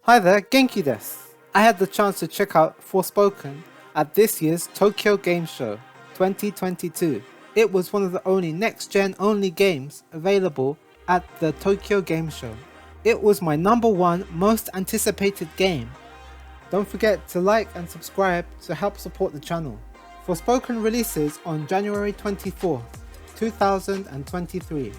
Hi there, Genki desu. I had the chance to check out Forspoken at this year's Tokyo Game Show 2022. It was one of the only next-gen only games available at the Tokyo Game Show. It was my #1 most anticipated game. Don't forget to like and subscribe to help support the channel. Forspoken releases on January 24th, 2023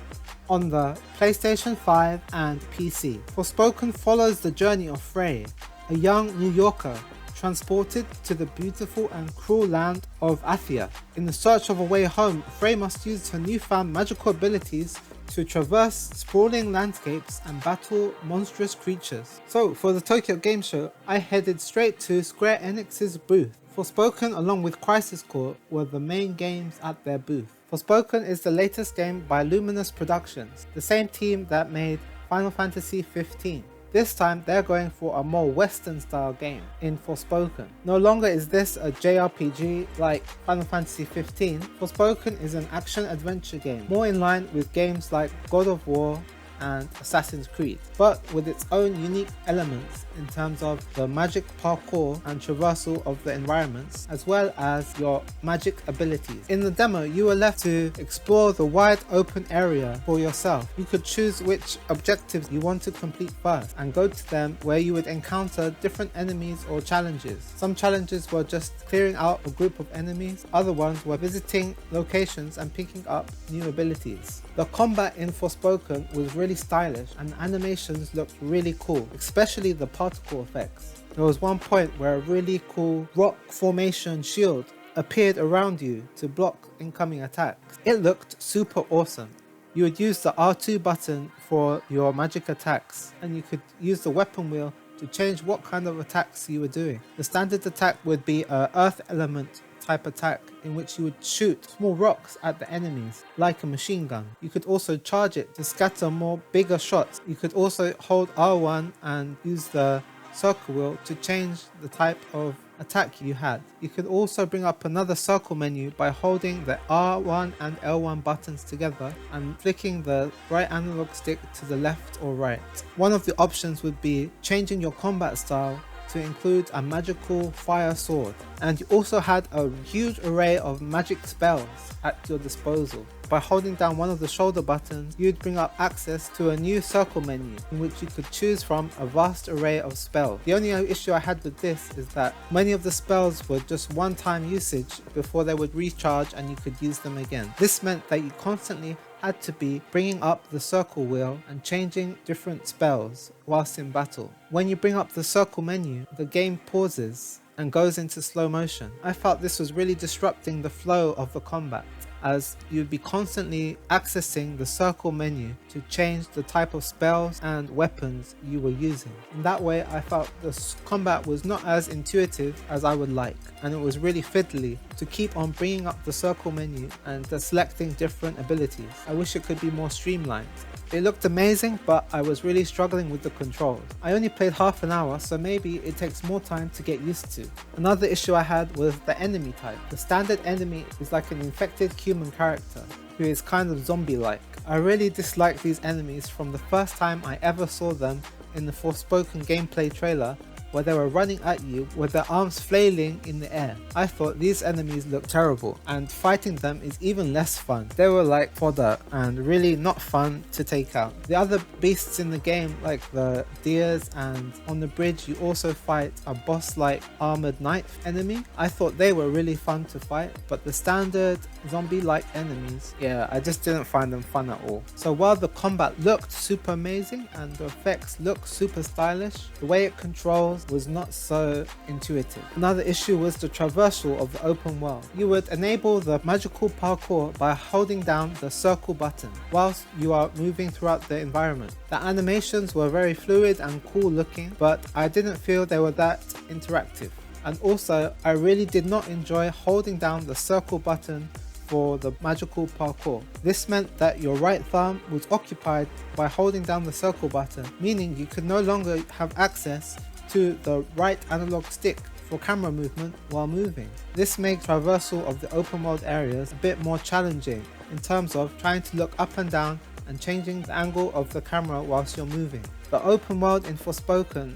on the PlayStation 5 and PC. Forspoken follows the journey of Frey, a young New Yorker transported to the beautiful and cruel land of Athia. In the search of a way home, Frey must use her newfound magical abilities to traverse sprawling landscapes and battle monstrous creatures. So for the Tokyo Game Show, I headed straight to Square Enix's booth. Forspoken along with Crisis Core were the main games at their booth. Forspoken is the latest game by Luminous Productions, the same team that made Final Fantasy 15. This time they're going for a more Western style game in Forspoken. No longer is this a JRPG like Final Fantasy 15, Forspoken is an action adventure game, more in line with games like God of War and Assassin's Creed, but with its own unique elements in terms of the magic parkour and traversal of the environments, as well as your magic abilities. In the demo, you were left to explore the wide open area for yourself. You could choose which objectives you want to complete first and go to them, where you would encounter different enemies or challenges. Some challenges were just clearing out a group of enemies, other ones were visiting locations and picking up new abilities. The combat in Forspoken was really stylish and animations looked really cool, especially the particle effects. There was one point where a really cool rock formation shield appeared around you to block incoming attacks. It looked super awesome. You would use the R2 button for your magic attacks, and you could use the weapon wheel to change what kind of attacks you were doing. The standard attack would be a earth element type attack in which you would shoot small rocks at the enemies like a machine gun. You could also charge it to scatter more bigger shots. You could also hold R1 and use the circle wheel to change the type of attack you had. You could also bring up another circle menu by holding the R1 and L1 buttons together and flicking the right analog stick to the left or right. One of the options would be changing your combat style to include a magical fire sword, and you also had a huge array of magic spells at your disposal. By holding down one of the shoulder buttons, you'd bring up access to a new circle menu in which you could choose from a vast array of spells. The only issue I had with this is that many of the spells were just one-time usage before they would recharge and you could use them again. This meant that you constantly had to be bringing up the circle wheel and changing different spells whilst in battle. When you bring up the circle menu, the game pauses and goes into slow motion. I felt this was really disrupting the flow of the combat, as you'd be constantly accessing the circle menu to change the type of spells and weapons you were using. In that way, I felt the combat was not as intuitive as I would like, and it was really fiddly to keep on bringing up the circle menu and selecting different abilities. I wish it could be more streamlined. It looked amazing, but I was really struggling with the controls. I only played half an hour, so maybe it takes more time to get used to. Another issue I had was the enemy type. The standard enemy is like an infected human character who is kind of zombie-like. I really disliked these enemies from the first time I ever saw them in the Forspoken gameplay trailer, where they were running at you with their arms flailing in the air. I thought these enemies looked terrible, and fighting them is even less fun. They were like fodder and really not fun to take out. The other beasts in the game, like the deers, and on the bridge you also fight a boss-like armored knight enemy. I thought they were really fun to fight, but the standard zombie-like enemies, yeah, I just didn't find them fun at all. So while the combat looked super amazing and the effects looked super stylish, the way it controls was not so intuitive. Another issue was the traversal of the open world. You would enable the magical parkour by holding down the circle button whilst you are moving throughout the environment. The animations were very fluid and cool looking, but I didn't feel they were that interactive. And also, I really did not enjoy holding down the circle button for the magical parkour. This meant that your right thumb was occupied by holding down the circle button, meaning you could no longer have access to the right analog stick for camera movement while moving. This made traversal of the open world areas a bit more challenging in terms of trying to look up and down and changing the angle of the camera whilst you're moving. The open world in Forspoken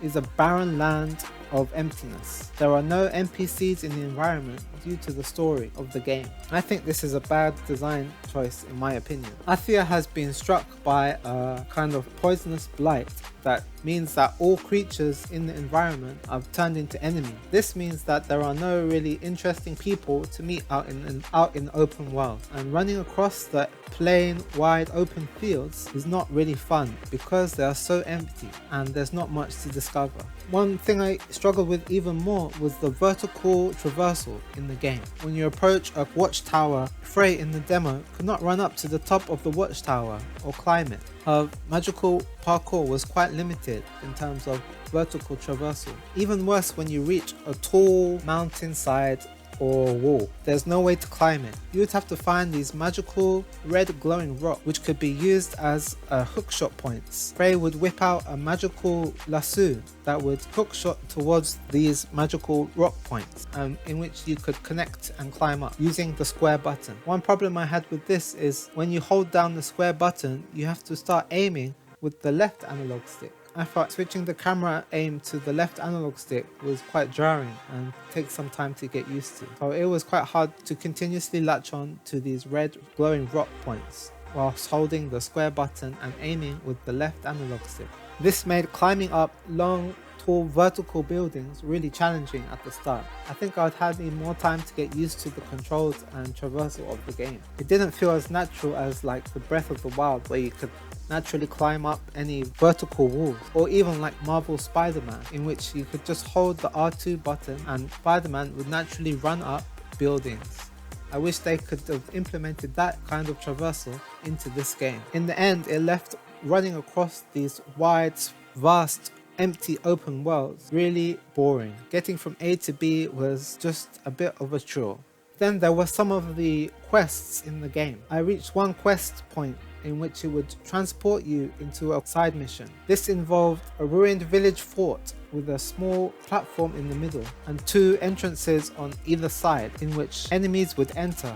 is a barren land of emptiness. There are no NPCs in the environment due to the story of the game. I think this is a bad design choice in my opinion. Athia has been struck by a kind of poisonous blight that means that all creatures in the environment are turned into enemies. This means that there are no really interesting people to meet out in the open world, and running across the plain wide open fields is not really fun because they are so empty and there's not much to discover. One thing I struggled with even more was the vertical traversal in the game. When you approach a watchtower, Frey in the demo could not run up to the top of the watchtower or climb it. Her magical parkour was quite limited in terms of vertical traversal. Even worse when you reach a tall mountainside or wall. There's no way to climb it. You would have to find these magical red glowing rock which could be used as hookshot points. Frey would whip out a magical lasso that would hookshot towards these magical rock points, in which you could connect and climb up using the square button. One problem I had with this is when you hold down the square button, you have to start aiming with the left analog stick. I thought switching the camera aim to the left analog stick was quite jarring and takes some time to get used to. So it was quite hard to continuously latch on to these red glowing rock points whilst holding the square button and aiming with the left analog stick. This made climbing up long, tall vertical buildings really challenging at the start. I think I would have need more time to get used to the controls and traversal of the game. It didn't feel as natural as like the Breath of the Wild, where you could naturally climb up any vertical walls, or even like Marvel Spider-Man, in which you could just hold the R2 button and Spider-Man would naturally run up buildings. I wish they could have implemented that kind of traversal into this game. In the end, it left running across these wide, vast, empty open worlds really boring. Getting from A to B was just a bit of a chore. Then there were some of the quests in the game. I reached one quest point in which it would transport you into a side mission. This involved a ruined village fort with a small platform in the middle and two entrances on either side in which enemies would enter,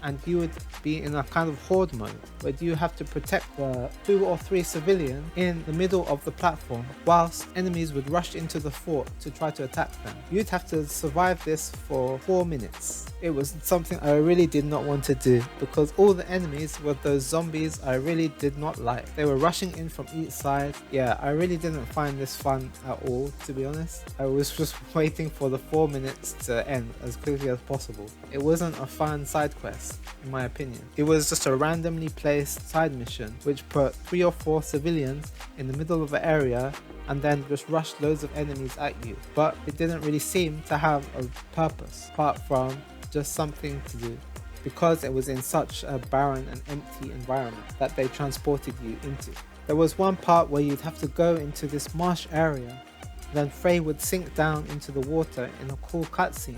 and you would be in a kind of horde mode where you have to protect the 2 or 3 civilians in the middle of the platform whilst enemies would rush into the fort to try to attack them. You'd have to survive this for 4 minutes. It was something I really did not want to do because all the enemies were those zombies I really did not like. They were rushing in from each side. Yeah, I really didn't find this fun at all, to be honest. I was just waiting for the 4 minutes to end as quickly as possible. It wasn't a fun side quest, in my opinion. It was just a randomly placed side mission which put 3 or 4 civilians in the middle of an area and then just rushed loads of enemies at you. But it didn't really seem to have a purpose apart from just something to do, because it was in such a barren and empty environment that they transported you into. There was one part where you'd have to go into this marsh area, then Frey would sink down into the water in a cool cutscene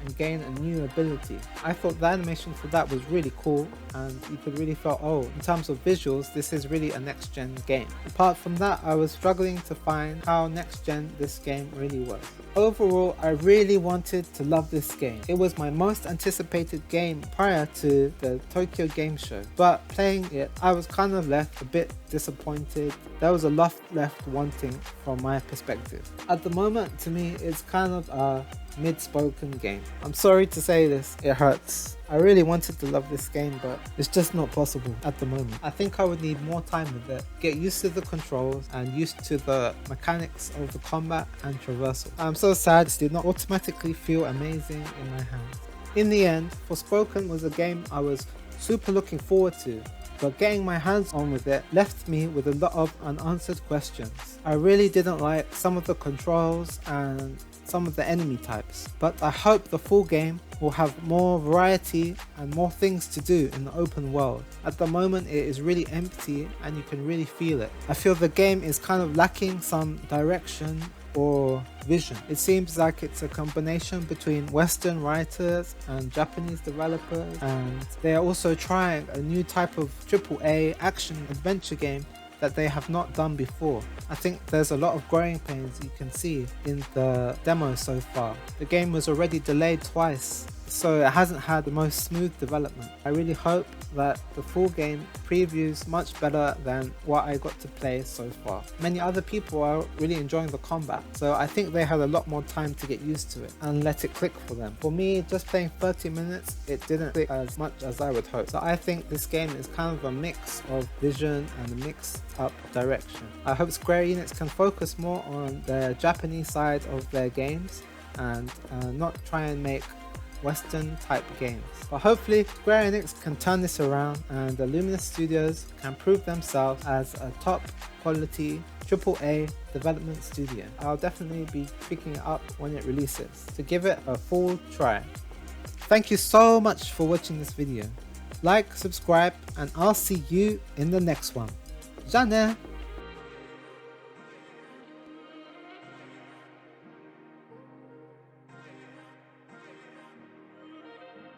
and gain a new ability. I thought the animation for that was really cool, and you could really feel, oh, in terms of visuals, this is really a next gen game. Apart from that, I was struggling to find how next gen this game really was. Overall, I really wanted to love this game. It was my most anticipated game prior to the Tokyo Game Show, but playing it, I was kind of left a bit disappointed. There was a lot left wanting from my perspective. At the moment, to me, it's kind of a mid-spoken game. I'm sorry to say this, it hurts. I really wanted to love this game, but it's just not possible at the moment. I think I would need more time with it, get used to the controls and used to the mechanics of the combat and traversal. I'm so sad it did not automatically feel amazing in my hands. In the end, Forspoken was a game I was super looking forward to, but getting my hands on with it left me with a lot of unanswered questions. I really didn't like some of the controls and some of the enemy types, but I hope the full game will have more variety and more things to do in the open world. At the moment it is really empty and you can really feel it. I feel the game is kind of lacking some direction or vision. It seems like it's a combination between Western writers and Japanese developers, and they are also trying a new type of AAA action adventure game that they have not done before. I think there's a lot of growing pains you can see in the demo so far. The game was already delayed twice so it hasn't had the most smooth development. I really hope that the full game previews much better than what I got to play so far. Many other people are really enjoying the combat, so I think they had a lot more time to get used to it and let it click for them. For me, just playing 30 minutes, it didn't click as much as I would hope. So I think this game is kind of a mix of vision and a mixed up direction. I hope Square Enix can focus more on the Japanese side of their games and not try and make Western type games. But hopefully Square Enix can turn this around and the Luminous Studios can prove themselves as a top quality AAA development studio. I'll definitely be picking it up when it releases to give it a full try. Thank you so much for watching this video. Like, subscribe, and I'll see you in the next one. Ja ne!